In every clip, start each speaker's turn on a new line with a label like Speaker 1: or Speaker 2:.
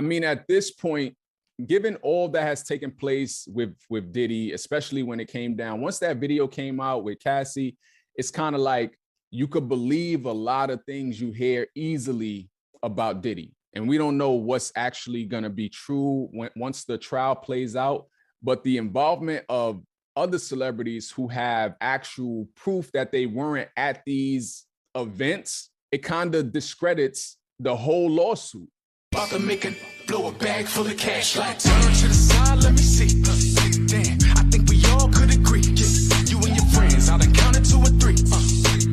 Speaker 1: I mean, at this point, given all that has taken place with Diddy, especially when it came down, once that video came out with Cassie, it's kind of like you could believe a lot of things you hear easily about Diddy. And we don't know what's actually going to be true once the trial plays out. But the involvement of other celebrities who have actual proof that they weren't at these events, it kind of discredits the whole lawsuit.
Speaker 2: About to make a blow a bag full of cash, like turn to the side, let me see. Damn, I think we all could agree. You and your friends, I done counted 2 or 3.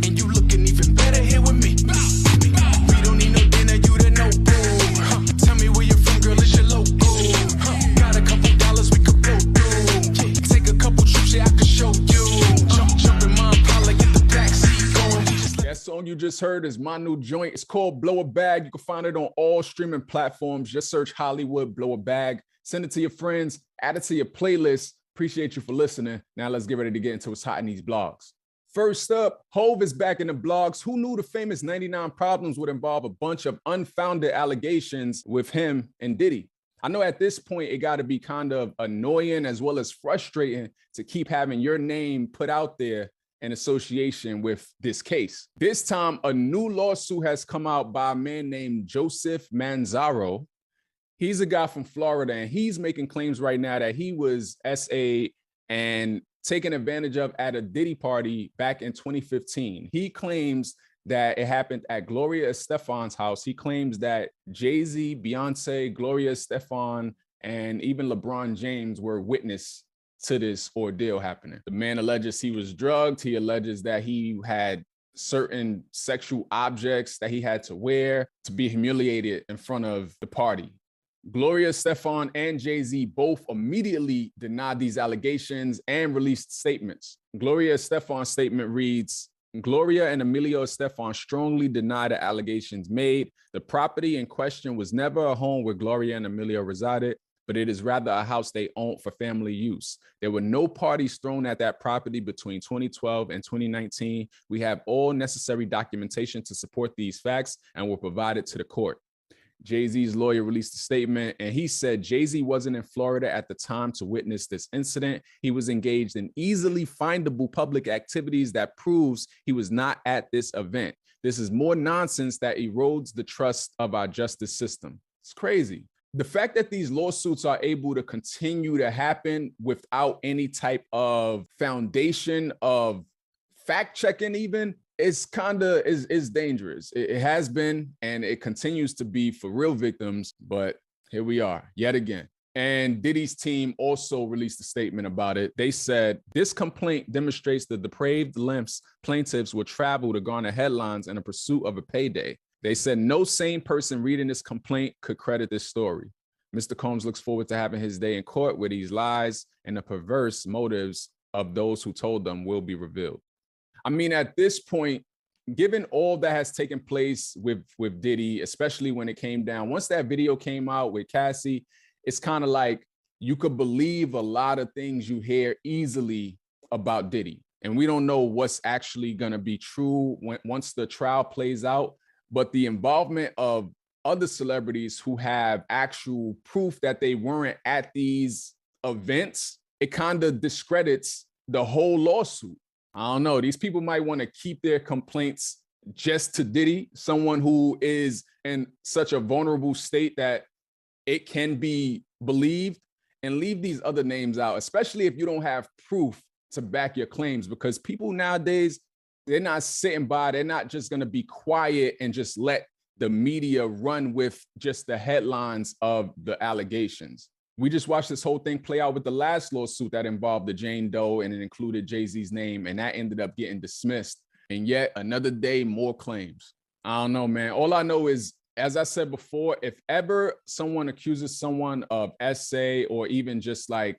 Speaker 2: And you looking even better here with me. We don't need no dinner, you the no boo. Tell me where you're from, girl, is your local? Got a couple dollars we could blow through. Take a couple trips, yeah, I could show you. Jump in my Impala, get the backseat going.
Speaker 1: That song you just heard is my new joint. It's called Blow a Bag. You can find it on all streaming platforms. Just search Hollywood, Blow a Bag. Send it to your friends. Add it to your playlist. Appreciate you for listening. Now let's get ready to get into what's hot in these blogs. First up, Hov is back in the blogs. Who knew the famous 99 Problems would involve a bunch of unfounded allegations with him and Diddy? I know at this point, it got to be kind of annoying as well as frustrating to keep having your name put out there in association with this case. This time, a new lawsuit has come out by a man named Joseph Manzaro. He's a guy from Florida, and he's making claims right now that he was SA and taken advantage of at a Diddy party back in 2015. He claims that it happened at Gloria Estefan's house. He claims that Jay-Z, Beyoncé, Gloria Estefan, and even LeBron James were witness to this ordeal happening. The man alleges he was drugged. He alleges that he had certain sexual objects that he had to wear to be humiliated in front of the party. Gloria Estefan and Jay-Z both immediately denied these allegations and released statements. Gloria Estefan's statement reads, Gloria and Emilio Estefan strongly deny the allegations made. The property in question was never a home where Gloria and Emilio resided, but it is rather a house they owned for family use. There were no parties thrown at that property between 2012 and 2019. We have all necessary documentation to support these facts and were provided to the court. Jay-Z's lawyer released a statement, and he said Jay-Z wasn't in Florida at the time to witness this incident. He was engaged in easily findable public activities that proves he was not at this event. This is more nonsense that erodes the trust of our justice system. It's crazy. The fact that these lawsuits are able to continue to happen without any type of foundation of fact checking even is dangerous. It has been, and it continues to be for real victims, but here we are yet again. And Diddy's team also released a statement about it. They said, this complaint demonstrates the depraved lengths plaintiffs will travel to garner headlines in a pursuit of a payday. They said no sane person reading this complaint could credit this story. Mr. Combs looks forward to having his day in court where these lies and the perverse motives of those who told them will be revealed. I mean, at this point, given all that has taken place with Diddy, especially when it came down, once that video came out with Cassie, it's kind of like you could believe a lot of things you hear easily about Diddy. And we don't know what's actually going to be true once the trial plays out. But the involvement of other celebrities who have actual proof that they weren't at these events, it kind of discredits the whole lawsuit. I don't know. These people might want to keep their complaints just to Diddy, someone who is in such a vulnerable state that it can be believed, and leave these other names out, especially if you don't have proof to back your claims, because people nowadays, they're not sitting by. They're not just going to be quiet and just let the media run with just the headlines of the allegations. We just watched this whole thing play out with the last lawsuit that involved the Jane Doe, and it included Jay-Z's name, and that ended up getting dismissed. And yet another day, more claims. I don't know, man. All I know is, as I said before, if ever someone accuses someone of SA or even just like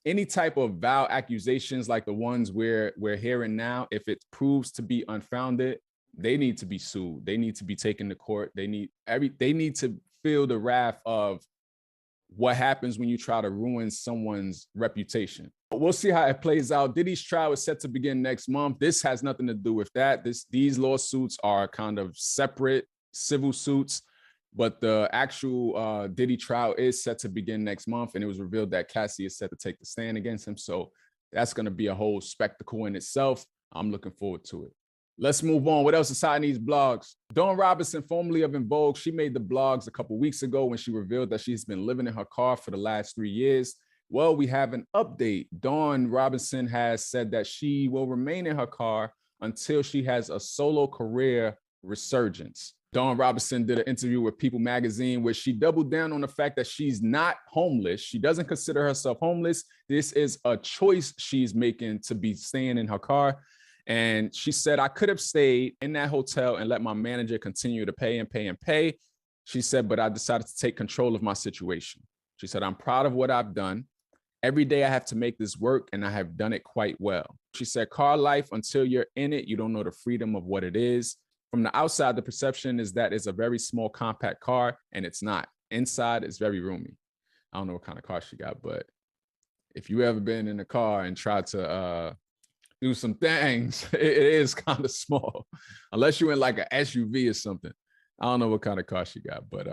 Speaker 1: any type of vile accusations like the ones we're hearing now, if it proves to be unfounded, they need to be sued. They need to be taken to court. They need to feel the wrath of what happens when you try to ruin someone's reputation. But we'll see how it plays out. Diddy's trial is set to begin next month. This has nothing to do with that. These lawsuits are kind of separate civil suits. But the actual Diddy trial is set to begin next month, and it was revealed that Cassie is set to take the stand against him. So that's going to be a whole spectacle in itself. I'm looking forward to it. Let's move on. What else is hot in these blogs? Dawn Robinson, formerly of En Vogue, she made the blogs a couple weeks ago when she revealed that she's been living in her car for the last 3 years. Well, we have an update. Dawn Robinson has said that she will remain in her car until she has a solo career resurgence. Dawn Robinson did an interview with People magazine where she doubled down on the fact that she's not homeless. She doesn't consider herself homeless. This is a choice she's making to be staying in her car. And she said, I could have stayed in that hotel and let my manager continue to pay and pay and pay. She said, but I decided to take control of my situation. She said, I'm proud of what I've done. Every day I have to make this work, and I have done it quite well. She said, car life, until you're in it, you don't know the freedom of what it is. From the outside, the perception is that it's a very small, compact car, and it's not. Inside, it's very roomy. I don't know what kind of car she got, but if you ever been in a car and tried to do some things, it is kind of small, unless you're in like an SUV or something. I don't know what kind of car she got, but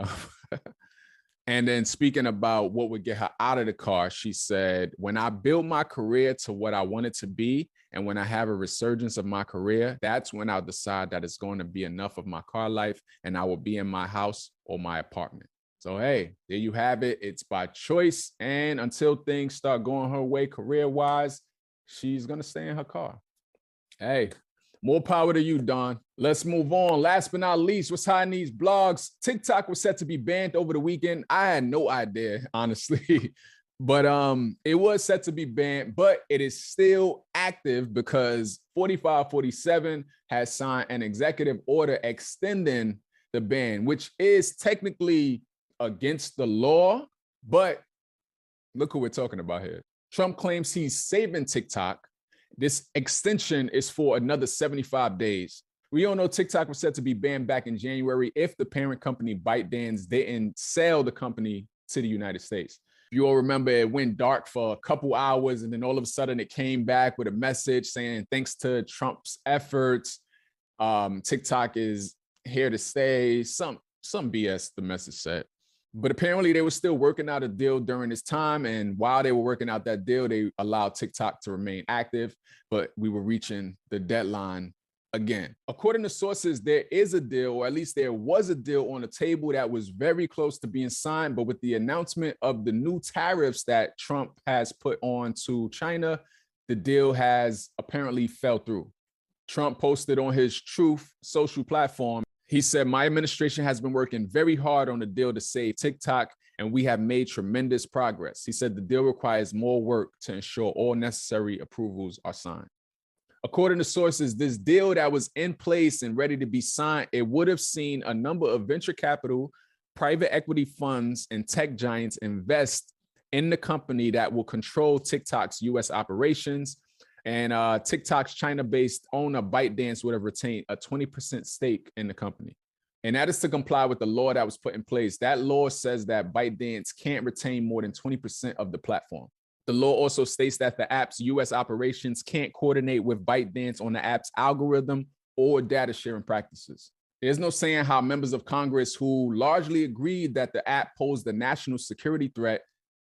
Speaker 1: and then speaking about what would get her out of the car, she said, when I build my career to what I want it to be, and when I have a resurgence of my career, that's when I'll decide that it's going to be enough of my car life and I will be in my house or my apartment. So, hey, there you have it. It's by choice. And until things start going her way career-wise, she's going to stay in her car. Hey, more power to you, Dawn. Let's move on. Last but not least, what's hot in these blogs? TikTok was set to be banned over the weekend. I had no idea, honestly. But it was set to be banned, but it is still active because 4547 has signed an executive order extending the ban, which is technically against the law. But look who we're talking about here. Trump claims he's saving TikTok. This extension is for another 75 days. We all know TikTok was set to be banned back in January if the parent company ByteDance didn't sell the company to the United States. If you all remember, it went dark for a couple hours, and then all of a sudden it came back with a message saying, thanks to Trump's efforts, TikTok is here to stay. Some BS, the message said. But apparently they were still working out a deal during this time. And while they were working out that deal, they allowed TikTok to remain active, but we were reaching the deadline again. According to sources, there is a deal, or at least there was a deal on the table that was very close to being signed. But with the announcement of the new tariffs that Trump has put on to China, the deal has apparently fell through. Trump posted on his Truth social platform, he said, my administration has been working very hard on the deal to save TikTok, and we have made tremendous progress. He said the deal requires more work to ensure all necessary approvals are signed. According to sources, this deal that was in place and ready to be signed, it would have seen a number of venture capital, private equity funds, and tech giants invest in the company that will control TikTok's U.S. operations. And TikTok's China-based owner, ByteDance, would have retained a 20% stake in the company. And that is to comply with the law that was put in place. That law says that ByteDance can't retain more than 20% of the platform. The law also states that the app's U.S. operations can't coordinate with ByteDance on the app's algorithm or data sharing practices. There's no saying how members of Congress who largely agreed that the app posed a national security threat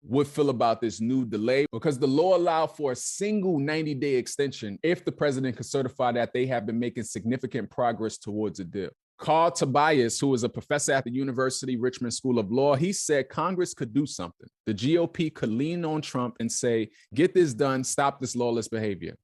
Speaker 1: would feel about this new delay, because the law allowed for a single 90-day extension if the president could certify that they have been making significant progress towards a deal. Carl Tobias, who is a professor at the University Richmond School of Law, he said Congress could do something. The GOP could lean on Trump and say, get this done, stop this lawless behavior.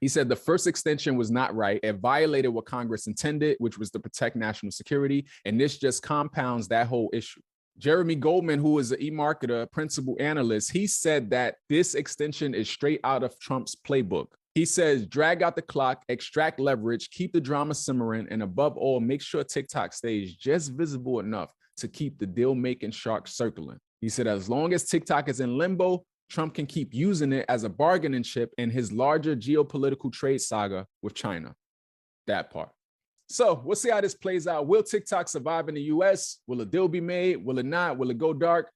Speaker 1: He said the first extension was not right. It violated what Congress intended, which was to protect national security, and this just compounds that whole issue. Jeremy Goldman, who is an e-marketer, principal analyst, he said that this extension is straight out of Trump's playbook. He says, drag out the clock, extract leverage, keep the drama simmering, and above all, make sure TikTok stays just visible enough to keep the deal-making shark circling. He said, as long as TikTok is in limbo, Trump can keep using it as a bargaining chip in his larger geopolitical trade saga with China. That part. So we'll see how this plays out. Will TikTok survive in the US? Will a deal be made? Will it not? Will it go dark?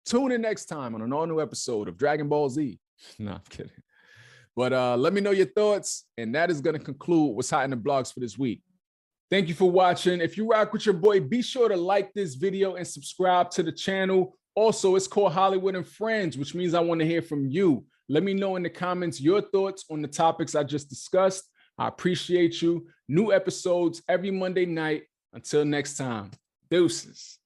Speaker 1: Tune in next time on an all-new episode of Dragon Ball Z. No, I'm kidding. But let me know your thoughts. And that is going to conclude what's hot in the blogs for this week. Thank you for watching. If you rock with your boy, be sure to like this video and subscribe to the channel. Also, it's called Holliewood and Friends, which means I want to hear from you. Let me know in the comments your thoughts on the topics I just discussed. I appreciate you. New episodes every Monday night. Until next time, deuces.